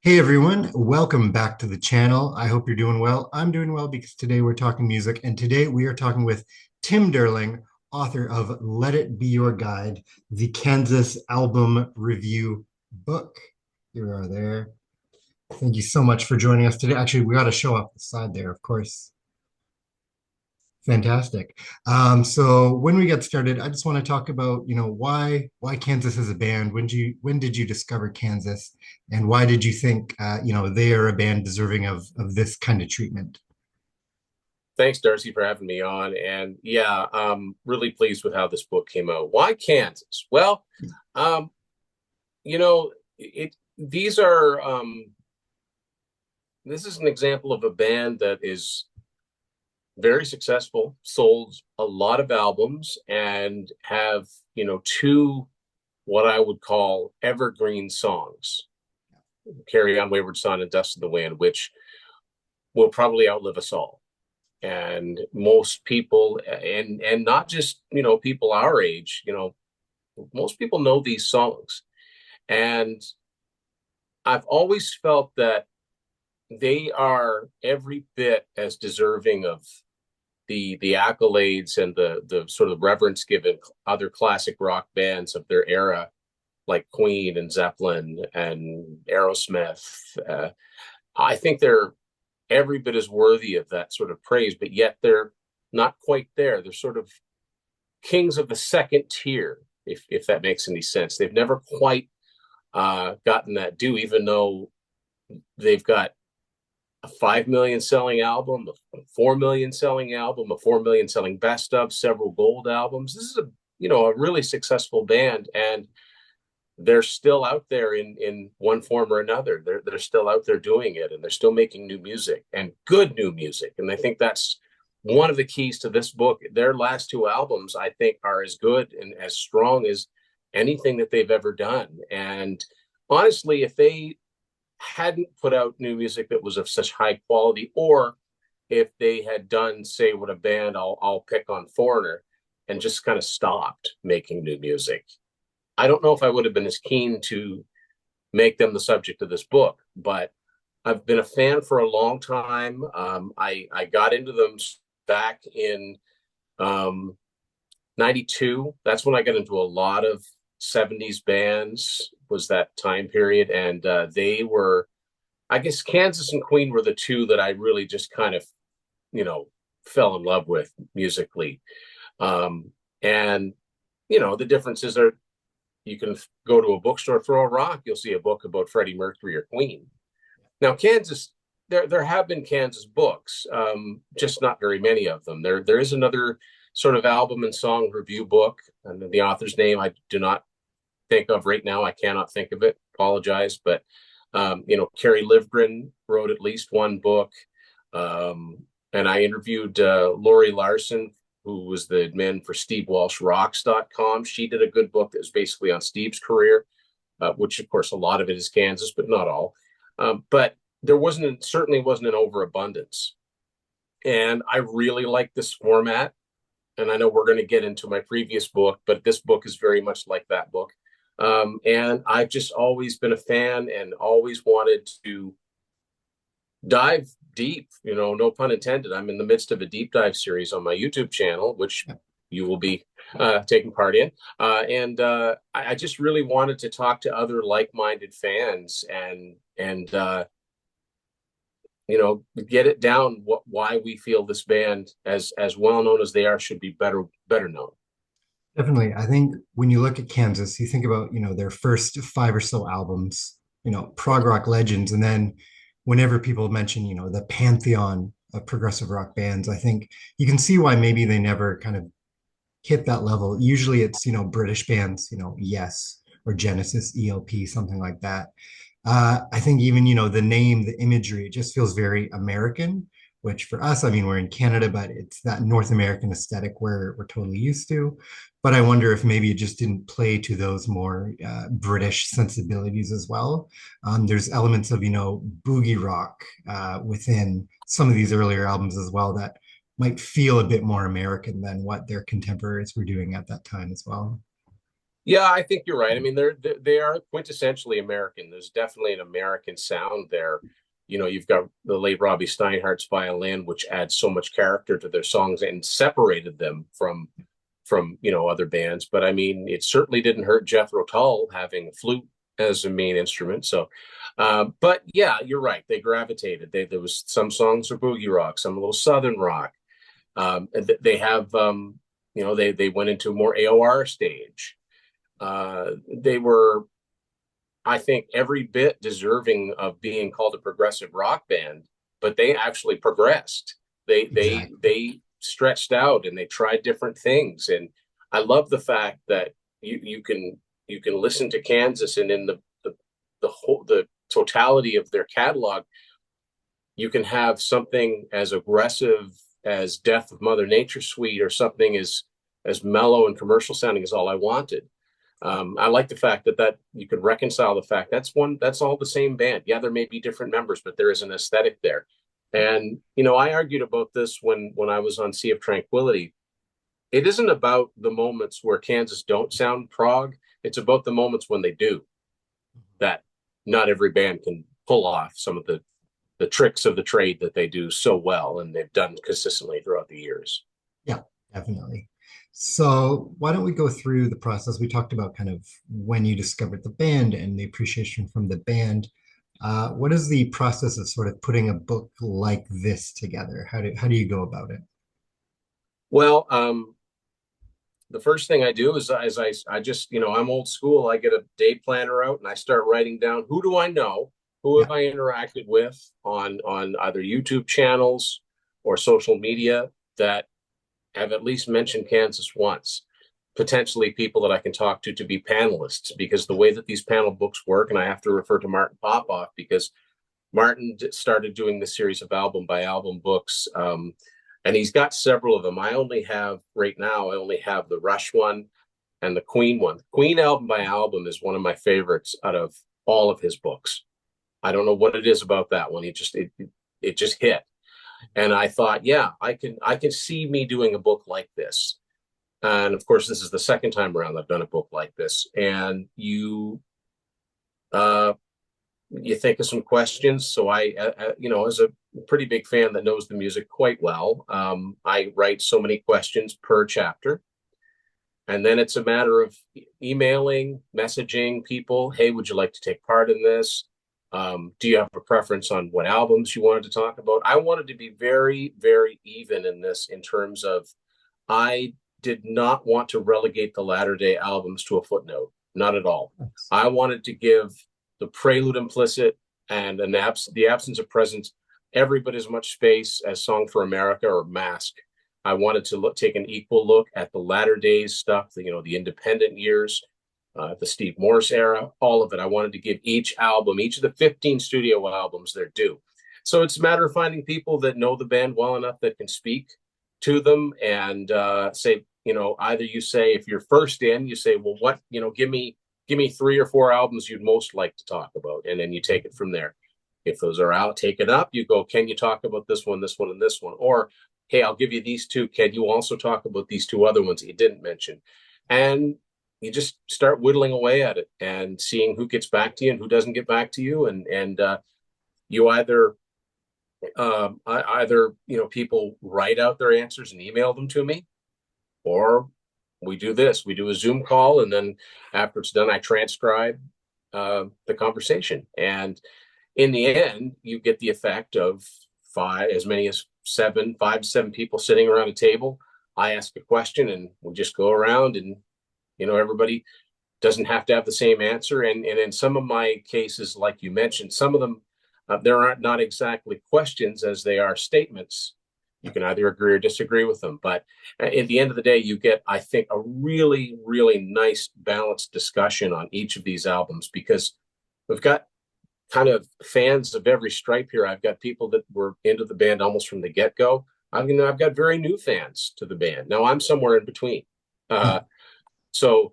Hey everyone, welcome back to the channel. I hope you're doing well. I'm doing well because today we're talking music, and today we are talking with Tim Durling, author of Let It Be Your Guide, the Kansas album review book. Here we are there. Thank you so much for joining us today. Actually, we got to show off the side there, of course. Fantastic. So when we get started, I just want to talk about, why Kansas is a band. When did you discover Kansas, and why did you think, they are a band deserving of this kind of treatment? Thanks, Darcy, for having me on. And yeah, I'm really pleased with how this book came out. Why Kansas? Well, um, it these are this is an example of a band that is very successful, sold a lot of albums, and have, two what I would call evergreen songs. Carry On Wayward Son and Dust in the Wind, which will probably outlive us all. And most people, and not just people our age, most people know these songs. And I've always felt that they are every bit as deserving of the accolades and the sort of reverence given other classic rock bands of their era, like Queen and Zeppelin and Aerosmith. I think they're every bit as worthy of that sort of praise, but yet they're not quite there. They're sort of kings of the second tier, if that makes any sense. They've never quite gotten that due, even though they've got a 5 million selling album, a 4 million selling album, a 4 million selling best of, several gold albums. This is a really successful band, and they're still out there in one form or another. They're still out there doing it, and they're still making new music and good new music. And I think that's one of the keys to this book. Their last two albums, I think, are as good and as strong as anything that they've ever done. And honestly, if they hadn't put out new music that was of such high quality, or if they had done, say, what a band I'll pick on Foreigner, and just kind of stopped making new music, I don't know if I would have been as keen to make them the subject of this book. But I've been a fan for a long time. I got into them back in um, '92. That's when I got into a lot of '70s bands. Was that time period, and they were, I guess, Kansas and Queen were the two that I really just kind of, you know, fell in love with musically. And the differences are, you can go to a bookstore, throw a rock, you'll see a book about Freddie Mercury or Queen. Now, Kansas, there have been Kansas books, just not very many of them. There is another sort of album and song review book, and the author's name I do not think of right now. I cannot think of it. Apologize, but Kerry Livgren wrote at least one book, um, and I interviewed Lori Larson, who was the admin for SteveWalshRocks.com. She did a good book that was basically on Steve's career, which of course a lot of it is Kansas, but not all. But there certainly wasn't an overabundance. And I really like this format. And I know we're going to get into my previous book, but this book is very much like that book. And I've just always been a fan and always wanted to dive deep, no pun intended. I'm in the midst of a deep dive series on my YouTube channel, which you will be taking part in. And I just really wanted to talk to other like-minded fans and get it down why we feel this band, as well known as they are, should be better known. Definitely. I think when you look at Kansas, you think about, their first five or so albums, prog rock legends. And then whenever people mention, the pantheon of progressive rock bands, I think you can see why maybe they never kind of hit that level. Usually it's, British bands, Yes, or Genesis, ELP, something like that. I think even, the name, the imagery, it just feels very American, which for us, I mean, we're in Canada, but it's that North American aesthetic we're totally used to. But I wonder if maybe it just didn't play to those more British sensibilities as well. There's elements of, boogie rock within some of these earlier albums as well that might feel a bit more American than what their contemporaries were doing at that time as well. Yeah, I think you're right. I mean, they are quintessentially American. There's definitely an American sound there. You know, you've got the late Robbie Steinhardt's violin, which adds so much character to their songs and separated them from other bands. But I mean, it certainly didn't hurt Jethro Tull having a flute as a main instrument. So, but yeah, you're right. They gravitated. There was some songs are boogie rock, some a little southern rock. They have they went into a more AOR stage. They were, I think, every bit deserving of being called a progressive rock band, but they actually progressed. Exactly. They stretched out and they tried different things. And I love the fact that you can listen to Kansas, and in the totality of their catalog, you can have something as aggressive as Death of Mother Nature Suite, or something as mellow and commercial sounding as All I Wanted. I like the fact that you could reconcile the fact that's all the same band. Yeah, there may be different members, but there is an aesthetic there. And I argued about this when I was on Sea of Tranquility. It isn't about the moments where Kansas don't sound prog. It's about the moments when they do, that not every band can pull off some of the tricks of the trade that they do so well, and they've done consistently throughout the years. Yeah, definitely. So why don't we go through the process? We talked about kind of when you discovered the band and the appreciation from the band. What is the process of sort of putting a book like this together? How do you go about it? Well, the first thing I do is I just, I'm old school. I get a day planner out and I start writing down, who do I know, who Yeah. have I interacted with on either YouTube channels or social media that have at least mentioned Kansas once. Potentially people that I can talk to be panelists, because the way that these panel books work, and I have to refer to Martin Popoff because Martin started doing the series of album by album books. And he's got several of them. I only have the Rush one and the Queen one. Queen album by album is one of my favorites out of all of his books. I don't know what it is about that one. It just hit. And I thought, yeah, I can see me doing a book like this. And of course, this is the second time around I've done a book like this. And uh, you think of some questions. So as a pretty big fan that knows the music quite well, I write so many questions per chapter. And then it's a matter of emailing, messaging people. Hey, would you like to take part in this? Do you have a preference on what albums you wanted to talk about? I wanted to be very, very even in this, in terms of I did not want to relegate the latter day albums to a footnote. Not at all. I wanted to give the prelude implicit and the absence of presence every bit as much space as Song for America or Mask. I wanted to take an equal look at the latter days stuff, the independent years, the Steve Morse era, all of it. I wanted to give each album, each of the 15 studio albums, their due. So it's a matter of finding people that know the band well enough that can speak to them and say, either you say, if you're first in, you say, well, give me 3 or 4 albums you'd most like to talk about, and then you take it from there. If those are out, take it up. You go, can you talk about this one, and this one? Or, hey, I'll give you these two. Can you also talk about these two other ones that you didn't mention? And you just start whittling away at it and seeing who gets back to you and who doesn't get back to you. And you either people write out their answers and email them to me, or we do a Zoom call, and then after it's done I transcribe the conversation, and in the end you get the effect of as many as 5 to 7 people sitting around a table. I ask a question and we just go around, and everybody doesn't have to have the same answer. And in some of my cases, like you mentioned, some of them, there aren't not exactly questions as they are statements. You can either agree or disagree with them. But at the end of the day, you get, I think, a really, really nice balanced discussion on each of these albums, because we've got kind of fans of every stripe here. I've got people that were into the band almost from the get-go. I've got very new fans to the band. Now I'm somewhere in between. Yeah. So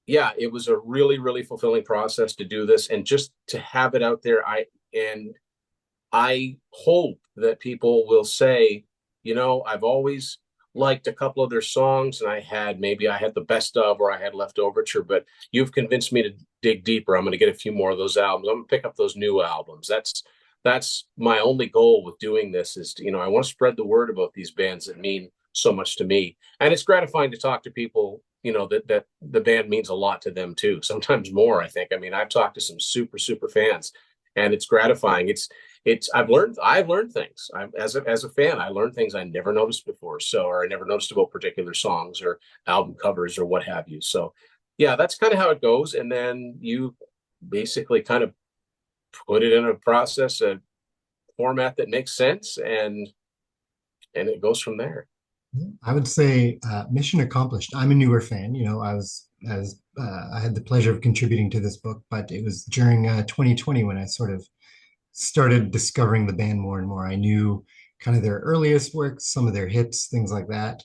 yeah, it was a really, really fulfilling process to do this and just to have it out there. I hope that people will say, I've always liked a couple of their songs, and maybe I had the best of, or I had left overture, but you've convinced me to dig deeper. I'm going to get a few more of those albums. I'm going to pick up those new albums. That's my only goal with doing this is to, I want to spread the word about these bands that mean so much to me. And it's gratifying to talk to people, that the band means a lot to them too. Sometimes more, I think. I mean, I've talked to some super, super fans, and it's gratifying. I've learned things. As a fan, I learned things I never noticed before. So, or I never noticed about particular songs or album covers or what have you. So yeah, that's kind of how it goes. And then you basically kind of put it in a process, a format that makes sense, and it goes from there. I would say mission accomplished. I'm a newer fan. I had the pleasure of contributing to this book, but it was during 2020 when I sort of started discovering the band more and more. I knew kind of their earliest works, some of their hits, things like that.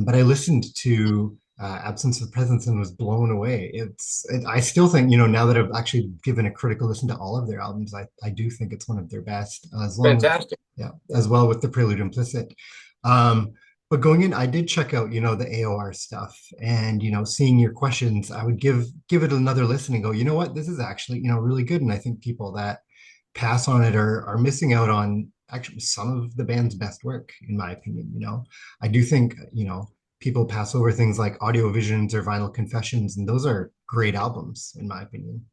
But I listened to Absence of Presence and was blown away. I still think, now that I've actually given a critical listen to all of their albums, I do think it's one of their best, Fantastic. yeah, as well with the Prelude Implicit. Um, but going in, I did check out, the AOR stuff, and seeing your questions, I would give it another listen and go, you know what, this is actually, really good. And I think people that pass on it are missing out on actually some of the band's best work, in my opinion. I do think, people pass over things like Audio Visions or Vinyl Confessions, and those are great albums, in my opinion.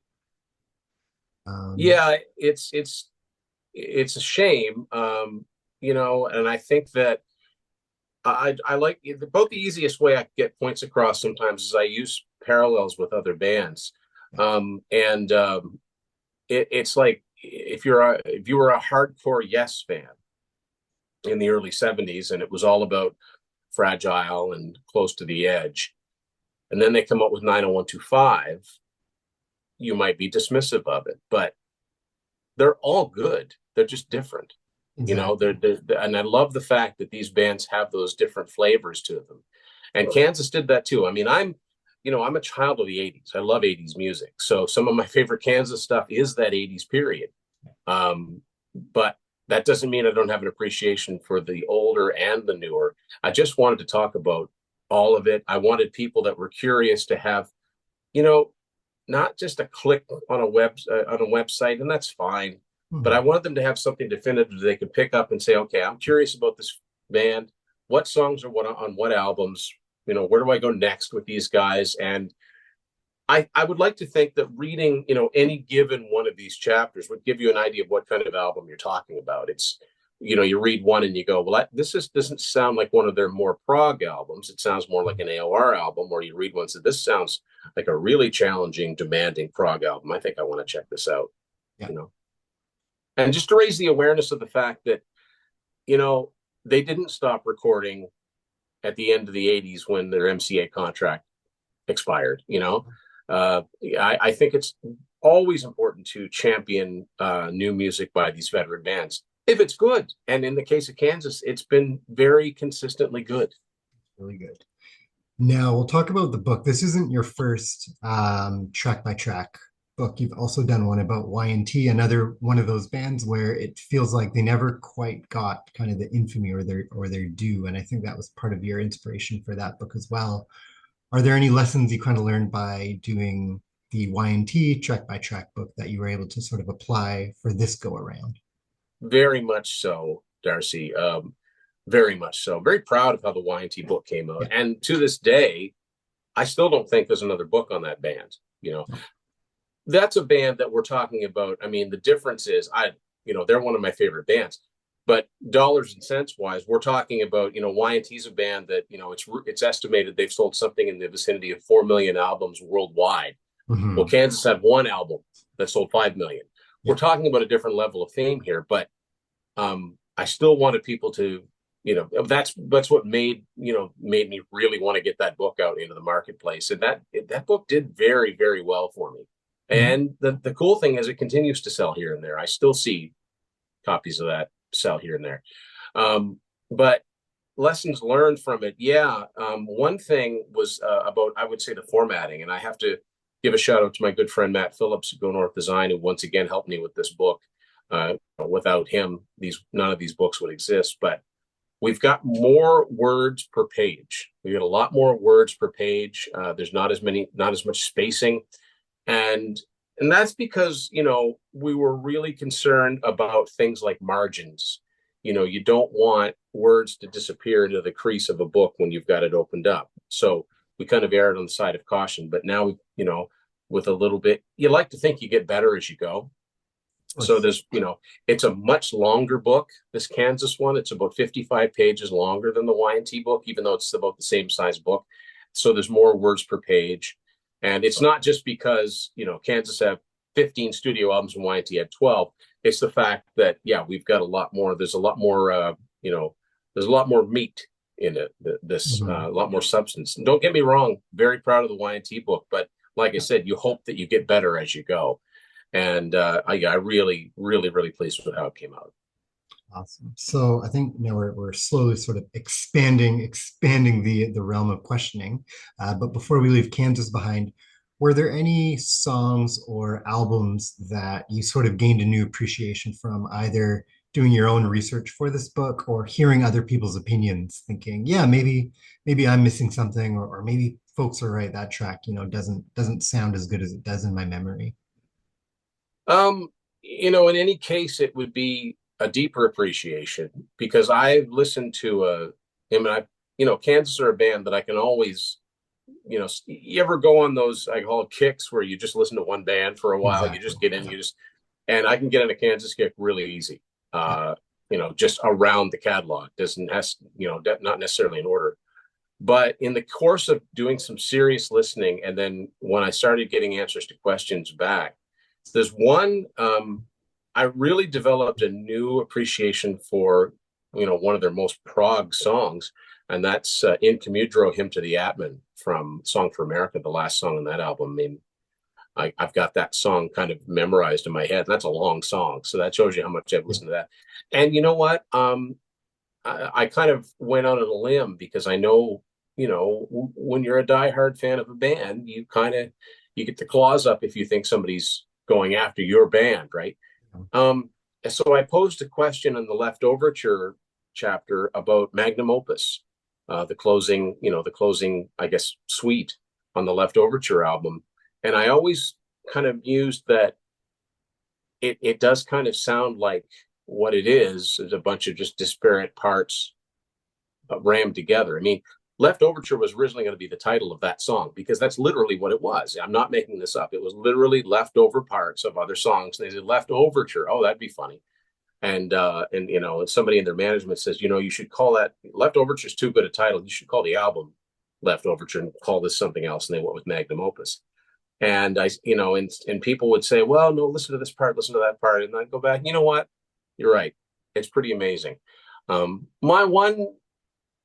Um, Yeah, it's a shame, and I think that I like both. The easiest way I get points across sometimes is I use parallels with other bands, and it's like if you were a hardcore Yes fan in the early '70s, and it was all about Fragile and Close to the Edge, and then they come up with 90125, you might be dismissive of it, but they're all good. They're just different. exactly. And I love the fact that these bands have those different flavors to them. And Kansas did that too. I mean, I'm a child of the 80s. I love 80s music. So some of my favorite Kansas stuff is that 80s period. But that doesn't mean I don't have an appreciation for the older and the newer. I just wanted to talk about all of it. I wanted people that were curious to have, you know, not just a click on a website, and that's fine. But I Mhm. wanted them to have something definitive they could pick up and say, okay, I'm curious about this band. What songs are what on what albums? Where do I go next with these guys? And I would like to think that reading, any given one of these chapters would give you an idea of what kind of album you're talking about. It's, you read one and you go, well, doesn't sound like one of their more prog albums. It sounds more like an AOR album. Or you read one and say, this sounds like a really challenging, demanding prog album. I think I want to check this out. Yeah. You know, and just to raise the awareness of the fact that, you know, they didn't stop recording at the end of the '80s when their MCA contract expired. I think it's always important to champion new music by these veteran bands if it's good. And in the case of Kansas, it's been very consistently good. Really good. Now we'll talk about the book. This isn't your first track by track book. You've also done one about Y&T, another one of those bands where it feels like they never quite got kind of the infamy or their due. And I think that was part of your inspiration for that book as well. Are there any lessons you kind of learned by doing the Y&T track by track book that you were able to sort of apply for this go around? Very much so, Darcy. Very much so. Very proud of how the Y&T book came out. Yeah. And to this day, I still don't think there's another book on that band. That's a band that we're talking about. I mean, the difference is they're one of my favorite bands, but dollars and cents wise, we're talking about, Y&T's a band that, it's estimated they've sold something in the vicinity of 4 million albums worldwide. Well, Mhm. Kansas had one album that sold 5 million. We're Yeah. talking about a different level of fame here, but I still wanted people to, that's what made me really want to get that book out into the marketplace. And that book did very, very well for me. Mhm. And the cool thing is it continues to sell here and there. I still see copies of that sell here and there. But lessons learned from it. Yeah. One thing was about, I would say, the formatting. And I have to give a shout out to my good friend, Matt Phillips, Go North Design, who once again helped me with this book. Without him, none of these books would exist. But we've got more words per page. We get a lot more words per page. There's not as much spacing, and that's because we were really concerned about things like margins. You don't want words to disappear into the crease of a book when you've got it opened up. So we kind of erred on the side of caution. But now, with a little bit, you like to think you get better as you go. Of So course. it's a much longer book. This Kansas one, it's about 55 pages longer than the Y&T book, even though it's about the same size book. So there's more words per page. And it's not just because, Kansas have 15 studio albums and Y&T had 12. It's the fact that, yeah, we've got a lot more. There's a lot more, there's a lot more meat in it, Mhm. a lot more substance. And don't get me wrong, very proud of the Y&T book. But like I said, you hope that you get better as you go. And I really, really, really pleased with how it came out. Awesome. So I think now we're slowly sort of expanding the realm of questioning. But before we leave Kansas behind, were there any songs or albums that you sort of gained a new appreciation from, either doing your own research for this book or hearing other people's opinions, thinking, yeah, maybe I'm missing something, or maybe folks are right, that track, doesn't sound as good as it does in my memory. Um, in any case, it would be a deeper appreciation because I've listened to him, and Kansas are a band that I can always, you ever go on those, I call it kicks, where you just listen to one band for a while, you Exactly. just get in, and I can get in a Kansas kick really easy. Yeah. Uh, just around the catalog, doesn't has, not necessarily in order. But in the course of doing some serious listening, and then when I started getting answers to questions back, there's one I really developed a new appreciation for, one of their most prog songs, and that's "In Commudro, Hymn to the Atman" from Song for America, the last song on that album. I mean, I've got that song kind of memorized in my head. That's a long song, so that shows you how much I've Yeah. listened to that. And you know what? I kind of went out on a limb because I know, when you're a diehard fan of a band, you get the claws up if you think somebody's going after your band, right? Um, so I posed a question in the Left Overture chapter about Magnum Opus, the closing, I guess, suite on the Left Overture album, and I always kind of mused that it does kind of sound like what it is a bunch of just disparate parts rammed together. I mean, Left Overture was originally going to be the title of that song because that's literally what it was. I'm not making this up. It was literally leftover parts of other songs. And they said Left Overture. Oh, that'd be funny. And somebody in their management says, you should call that Left Overture is too good a title. You should call the album Left Overture and call this something else. And they went with Magnum Opus. And and people would say, well, no, listen to this part, listen to that part. And I'd go back, you know what? You're right. It's pretty amazing. My one,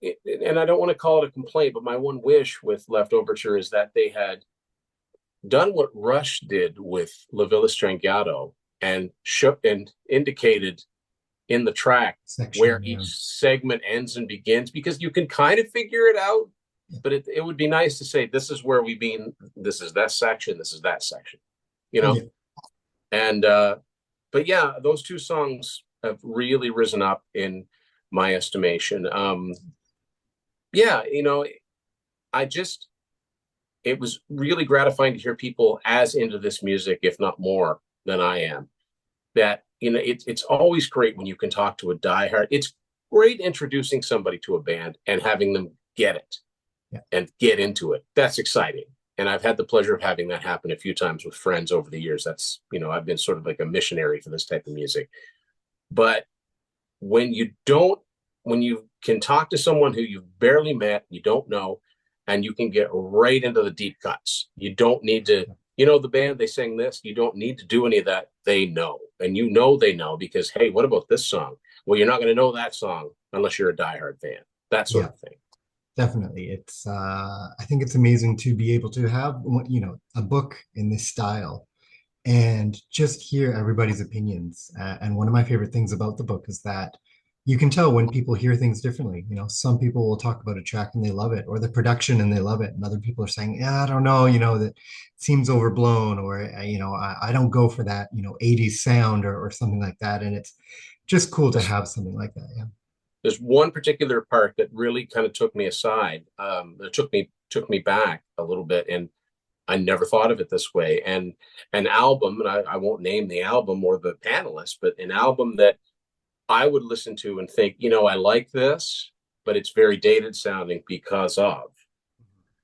and I don't want to call it a complaint, but my one wish with Left Overture is that they had done what Rush did with La Villa Strangato and indicated in the track where Section. each Yeah. segment ends and begins, because you can kind of figure it out, but it would be nice to say, this is where we mean, this is that section, this is that section, you know? Yeah. And, but yeah, those two songs have really risen up in my estimation. Yeah, I just, it was really gratifying to hear people as into this music, if not more than I am. That, it's always great when you can talk to a diehard. It's great introducing somebody to a band and having them get it Yeah. and get into it. That's exciting. And I've had the pleasure of having that happen a few times with friends over the years. That's, I've been sort of like a missionary for this type of music. But when you don't, when you can talk to someone who you've barely met, you don't know, and you can get right into the deep cuts. You don't need to, the band, they sing this. You don't need to do any of that. They know. And they know because, hey, what about this song? Well, you're not going to know that song unless you're a diehard fan, that sort Yeah. of thing. Definitely. I think it's amazing to be able to have, a book in this style and just hear everybody's opinions. And one of my favorite things about the book is that you can tell when people hear things differently. Some people will talk about a track and they love it, or the production and they love it. And other people are saying, yeah, I don't know, that seems overblown, or, I don't go for that, 80s sound, or something like that. And it's just cool to have something like that. Yeah. There's one particular part that really kind of took me aside. That took me back a little bit, and I never thought of it this way. And an album, and I won't name the album or the panelist, but an album that I would listen to and think, I like this, but it's very dated sounding because of.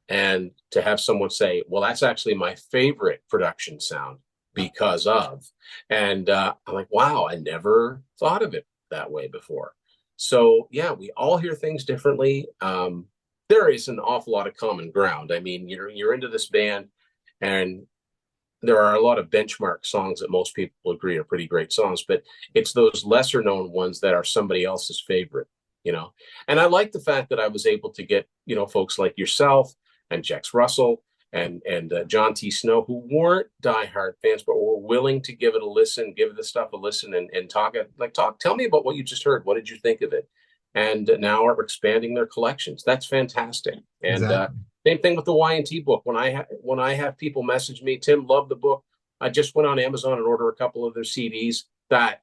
And to have someone say, well, that's actually my favorite production sound because of. And I'm like, wow, I never thought of it that way before. So, yeah, we all hear things differently. There is an awful lot of common ground. I mean, you're into this band, and there are a lot of benchmark songs that most people agree are pretty great songs, but it's those lesser known ones that are somebody else's favorite, you know. And I like the fact that I was able to get, folks like yourself and Jex Russell and John T. Snow, who weren't diehard fans, but were willing to give it a listen, give the stuff a listen, and talk. Tell me about what you just heard. What did you think of it? And now are expanding their collections. That's fantastic. And Exactly. same thing with the Y&T book. When I have people message me, Tim, love the book. I just went on Amazon and ordered a couple of their CDs. That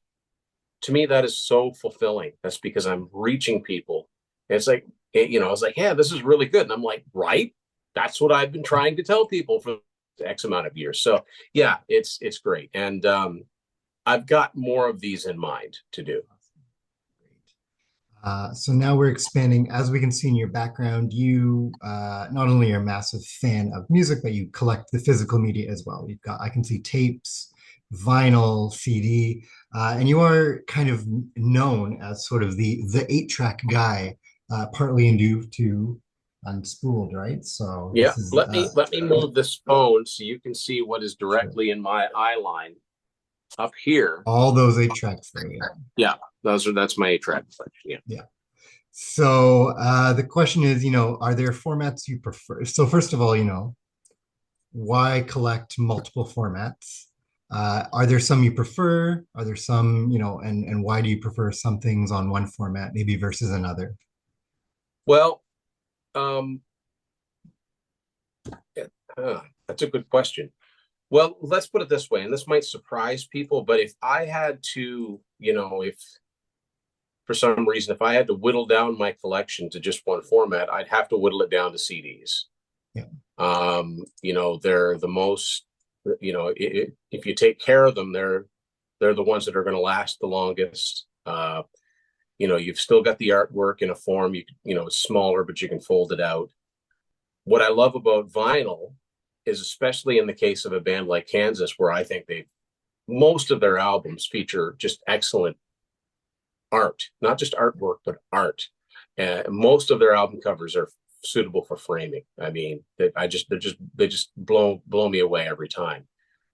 to me, that is so fulfilling. That's because I'm reaching people. And it's like, I was like, yeah, this is really good. And I'm like, right? That's what I've been trying to tell people for X amount of years. So yeah, it's great. And I've got more of these in mind to do. So now we're expanding. As we can see in your background, you not only are a massive fan of music, but you collect the physical media as well. You've got, I can see tapes, vinyl, CD, and you are kind of known as sort of the 8-track guy, partly in due to Unspooled, right? So Yeah, this is let me move this phone so you can see what is sure. directly in my eye line up here. All those 8 tracks there. Yeah. Yeah, that's my 8-track collection. Yeah. Yeah. So the question is, are there formats you prefer? So first of all, why collect multiple formats? Are there some you prefer? Are there some, and why do you prefer some things on one format maybe versus another? Well, um, that's a good question. Well, let's put it this way, and this might surprise people, but if I had to, if for some reason, if I had to whittle down my collection to just one format, I'd have to whittle it down to CDs. Yeah. They're the most, if you take care of them, they're the ones that are going to last the longest. You've still got the artwork in a form, it's smaller, but you can fold it out. What I love about vinyl is, especially in the case of a band like Kansas, where I think most of their albums feature just excellent art, not just artwork, but art. Most of their album covers are suitable for framing. I mean, they just blow me away every time.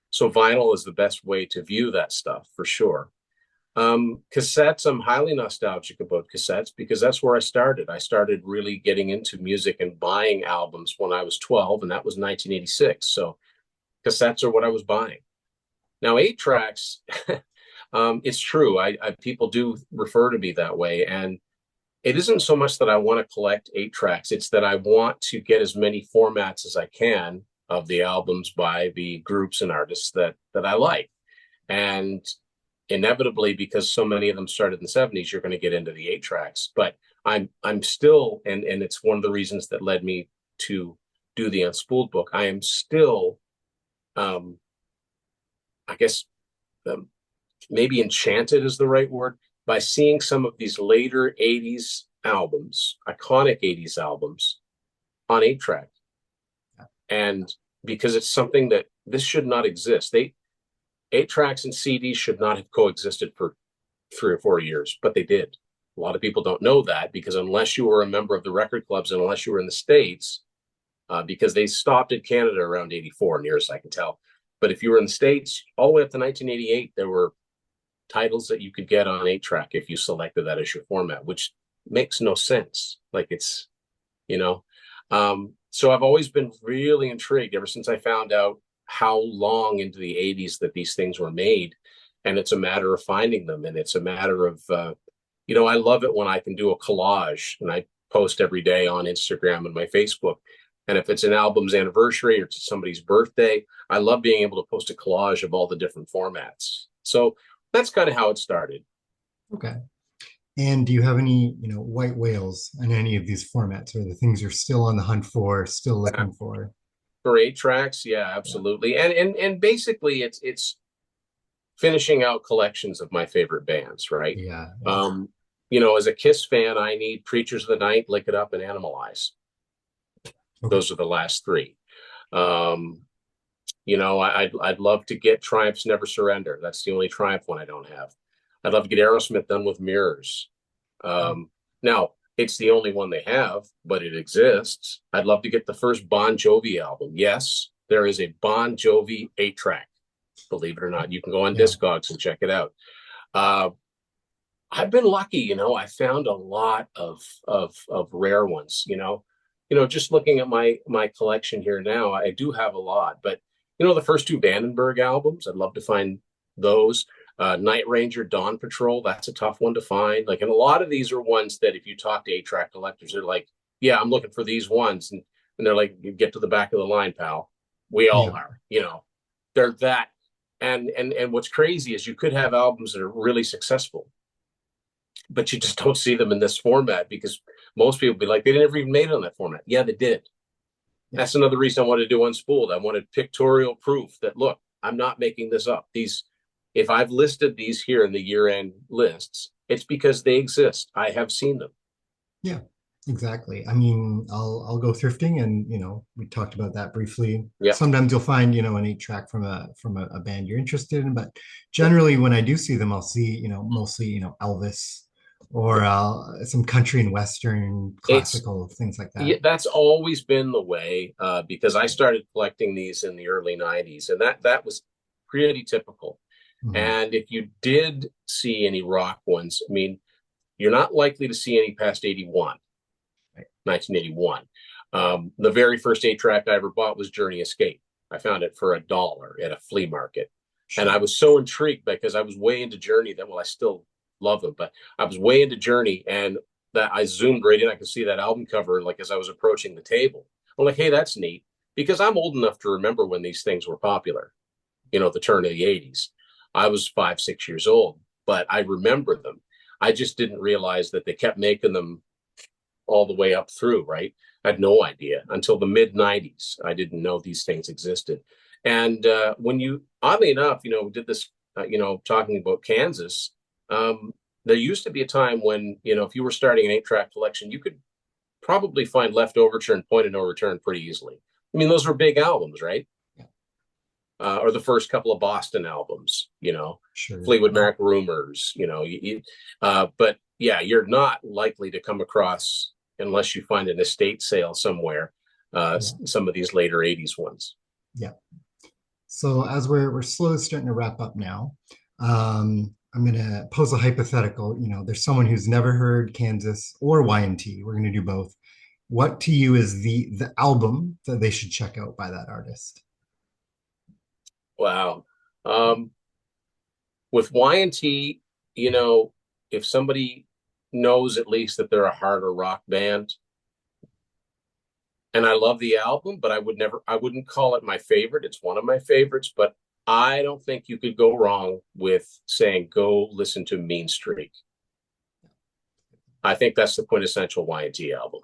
So vinyl is the best way to view that stuff for sure. Cassettes, I'm highly nostalgic about cassettes because that's where I started. I started really getting into music and buying albums when I was 12, and that was 1986. So cassettes are what I was buying. Now, 8 tracks, it's true. People do refer to me that way, and it isn't so much that I want to collect 8 tracks. It's that I want to get as many formats as I can of the albums by the groups and artists that I like. And inevitably, because so many of them started in the 70s, you're going to get into the 8 tracks. But I'm still, and it's one of the reasons that led me to do the Unspooled book. I am still, I guess, maybe enchanted is the right word, by seeing some of these later 80s albums, iconic 80s albums on 8-track. And because it's something that this should not exist. 8 tracks and CDs should not have coexisted for 3 or 4 years, but they did. A lot of people don't know that because unless you were a member of the record clubs and unless you were in the States, because they stopped in Canada around 84, near as I can tell. But if you were in the States, all the way up to 1988, there were titles that you could get on 8-track if you selected that as your format, which makes no sense. Like it's, so I've always been really intrigued ever since I found out how long into the 80s that these things were made. And it's a matter of finding them. And it's a matter of, I love it when I can do a collage, and I post every day on Instagram and my Facebook. And if it's an album's anniversary or it's somebody's birthday, I love being able to post a collage of all the different formats. So that's kind of how it started. Okay. And do you have any, white whales in any of these formats, or the things you're still on the hunt for, still Yeah. looking for? For 8 tracks, yeah, Yeah. absolutely. And basically it's finishing out collections of my favorite bands, right? Yeah. Yeah. Um, as a Kiss fan, I need Creatures of the Night, Lick It Up, and Animalize. Okay. Those are the last three. Um, I'd love to get Triumph's Never Surrender. That's the only Triumph one I don't have. I'd love to get Aerosmith done with Mirrors. Now, it's the only one they have, but it exists. I'd love to get the first Bon Jovi album. Yes, there is a Bon Jovi 8 track. Believe it or not, you can go on Yeah. Discogs and check it out. Uh, I've been lucky, I found a lot of rare ones, just looking at my collection here now, I do have a lot, but the first two Vandenberg albums, I'd love to find those. Night Ranger, Dawn Patrol, that's a tough one to find. Like, and a lot of these are ones that if you talk to 8 track collectors, they're like, yeah, I'm looking for these ones. And they're like, you get to the back of the line, pal. We all Yeah. are, they're that. And what's crazy is you could have albums that are really successful, but you just don't see them in this format because most people be like, they never even made it on that format. Yeah, they did. Yeah. That's another reason I wanted to do Unspooled. I wanted pictorial proof that, look, I'm not making this up. If I've listed these here in the year-end lists, it's because they exist. I have seen them. Yeah, exactly. I mean, I'll go thrifting, and we talked about that briefly. Yeah, Sometimes you'll find, an 8 track from a band you're interested in, but yeah. generally when I do see them, I'll see, mostly, Elvis or some country and western It's classical things like Yeah, that. that's always been the way because I started collecting these in the early '90s, and that was pretty typical. Mhm. And if you did see any rock ones, I mean, you're not likely to see any past 81, Right. 1981. The very first 8 track I ever bought was Journey Escape. I found it for $1 at a flea market. And I Sure. was so intrigued because I was way into Journey that, well, I still love them, but I was way into Journey and that I zoomed right in. I could see that album cover like as I was approaching the table. I'm like, hey, that's neat because I'm old enough to remember when these things were popular, the turn of the 80s. I was 5, 6 years old, but I remember them. I just didn't realize that they kept making them all the way up through, right? I had no idea until the mid 90s. I didn't know these things existed. And when you, oddly enough, did this, talking about Kansas, there used to be a time when, if you were starting an 8 track collection, you could probably find Left Overture and Point of No Return pretty easily. I mean, those were big albums, right? Yeah. Or the first couple of Boston albums, Sure. Fleetwood Yeah. Mac Rumors, but yeah, you're not likely to come across unless you find an estate sale somewhere. Yeah. Some of these later '80s ones. Yeah. So as we're slowly starting to wrap up now, I'm going to pose a hypothetical. There's someone who's never heard Kansas or Y&T. We're going to do both. What to you is the album that they should check out by that artist? Wow. Um, with Y&T, if somebody knows at least that they're a harder rock band, and I love the album, but I wouldn't call it my favorite. It's one of my favorites, but I don't think you could go wrong with saying go listen to Mean Streak. I think that's the quintessential Y&T album.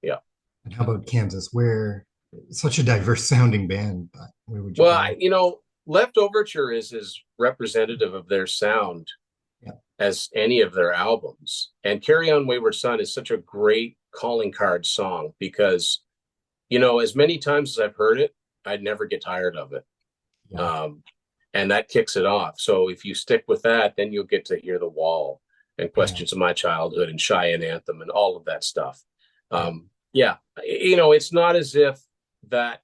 Yeah. And how about Kansas? Where such a diverse sounding band, but where would you Well, go? Left Overture is as representative of their sound Yeah. as any of their albums. And Carry On Wayward Son is such a great calling card song because, as many times as I've heard it, I'd never get tired of it. Yeah. Um, and that kicks it off. So if you stick with that, then you'll get to hear The Wall and Yeah. Questions of My Childhood and Cheyenne Anthem and all of that stuff. Yeah. Yeah, it's not as if that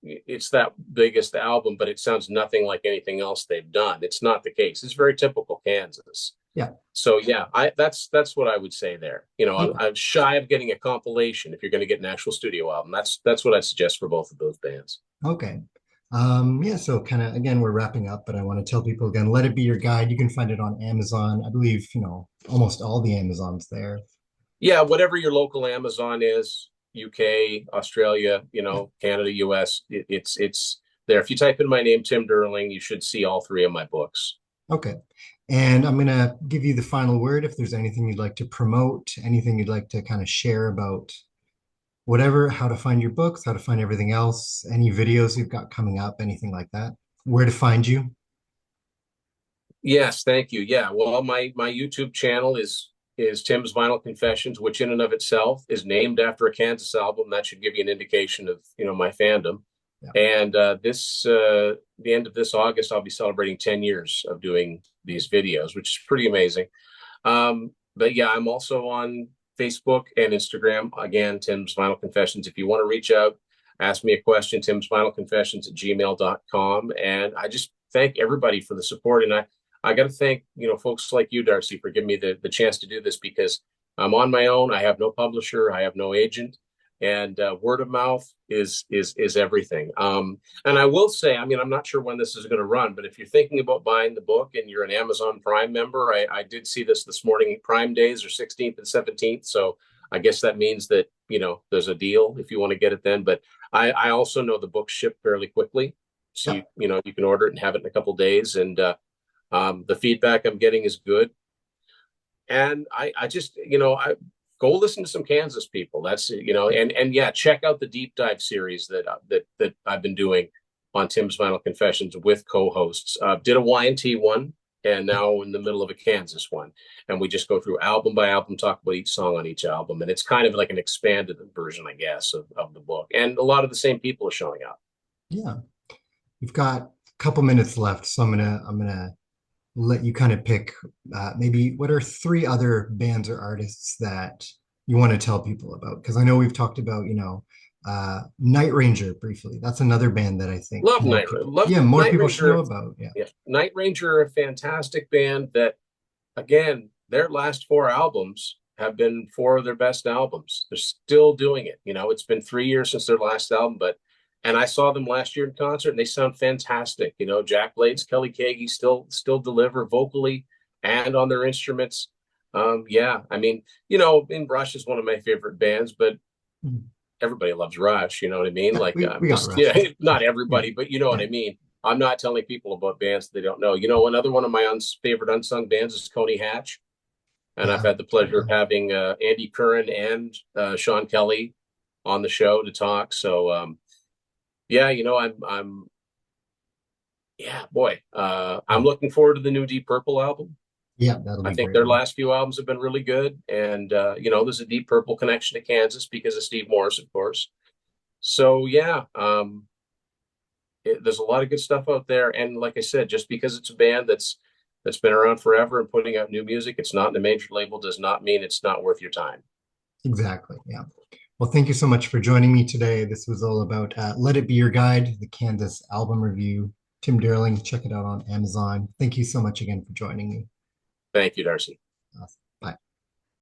it's that biggest album, but it sounds nothing like anything else they've done. It's not the case. It's very typical Kansas. Yeah. So yeah, that's what I would say there. Okay. I'm shy of getting a compilation if you're going to get an actual studio album. That's what I'd suggest for both of those bands. Okay. Yeah, so kind of again, we're wrapping up, but I want to tell people again, Let It Be Your Guide. You can find it on Amazon. I believe, almost all the Amazons there. Yeah, whatever your local Amazon is, UK, Australia, Yeah. Canada, US, it's there. If you type in my name, Tim Durling, you should see all three of my books. Okay. And I'm going to give you the final word. If there's anything you'd like to promote, anything you'd like to kind of share about whatever, how to find your books, how to find everything else, any videos you've got coming up, anything like that, where to find you. Yes, thank you. Yeah, well, my YouTube channel is Tim's Vinyl Confessions, which in and of itself is named after a Kansas album. That should give you an indication of, my fandom. Yeah. And this the end of this August, I'll be celebrating 10 years of doing these videos, which is pretty amazing. But yeah, I'm also on Facebook and Instagram. Again, Tim's Vinyl Confessions. If you want to reach out, ask me a question, Tim's Vinyl Confessions at gmail.com. And I just thank everybody for the support. And I got to thank, folks like you, Darcy, for giving me the chance to do this because I'm on my own. I have no publisher. I have no agent. And word of mouth is everything. And I will say, I mean, I'm not sure when this is going to run, but if you're thinking about buying the book and you're an Amazon Prime member, I did see this morning. Prime days are 16th and 17th, so I guess that means that there's a deal if you want to get it then. But I also know the books ship fairly quickly, so Yep. you can order it and have it in a couple of days. And the feedback I'm getting is good. And I just I go listen to some Kansas people. That's and yeah, check out the deep dive series that I've been doing on Tim's Vinyl Confessions with co-hosts. Did a Y&T one, and now in the middle of a Kansas one, and we just go through album by album, talk about each song on each album, and it's kind of like an expanded version, I guess, of the book. And a lot of the same people are showing up. Yeah. We've got a couple minutes left, so I'm gonna let you kind of pick maybe what are three other bands or artists that you want to tell people about? Because I know we've talked about, Night Ranger briefly. That's another band that I think more people, Love yeah, more Night people should know Ranger. about. Yeah. Yeah, Night Ranger are a fantastic band that, again, their last four albums have been four of their best albums. They're still doing it. It's been 3 years since their last album, and I saw them last year in concert and they sound fantastic. Jack Blades, Kelly Kagi still deliver vocally and on their instruments. Yeah, I mean, In Rush is one of my favorite bands, but Mhm. everybody loves Rush. You know what I mean? Yeah, Like, we got just Rush. yeah, not Yeah, everybody, but you know what yeah, I mean. I'm not telling people about bands that they don't know. Another one of my favorite unsung bands is Coney Hatch, and I've yeah, had the pleasure of having Andy Curran and Sean Kelly on the show to talk. So yeah, yeah, boy, I'm yeah. looking forward to the new Deep Purple album. Yeah, that'll I be think great. their last few albums have been really good, and there's a Deep Purple connection to Kansas because of Steve Morris, of course. So yeah, there's a lot of good stuff out there. And like I said, just because it's a band that's been around forever and putting out new music, it's not in a major label, does not mean it's not worth your time. Exactly. Yeah. Well, thank you so much for joining me today. This was all about Let It Be Your Guide, the Kansas album review. Tim Durling, check it out on Amazon. Thank you so much again for joining me. Thank you, Darcy. Awesome.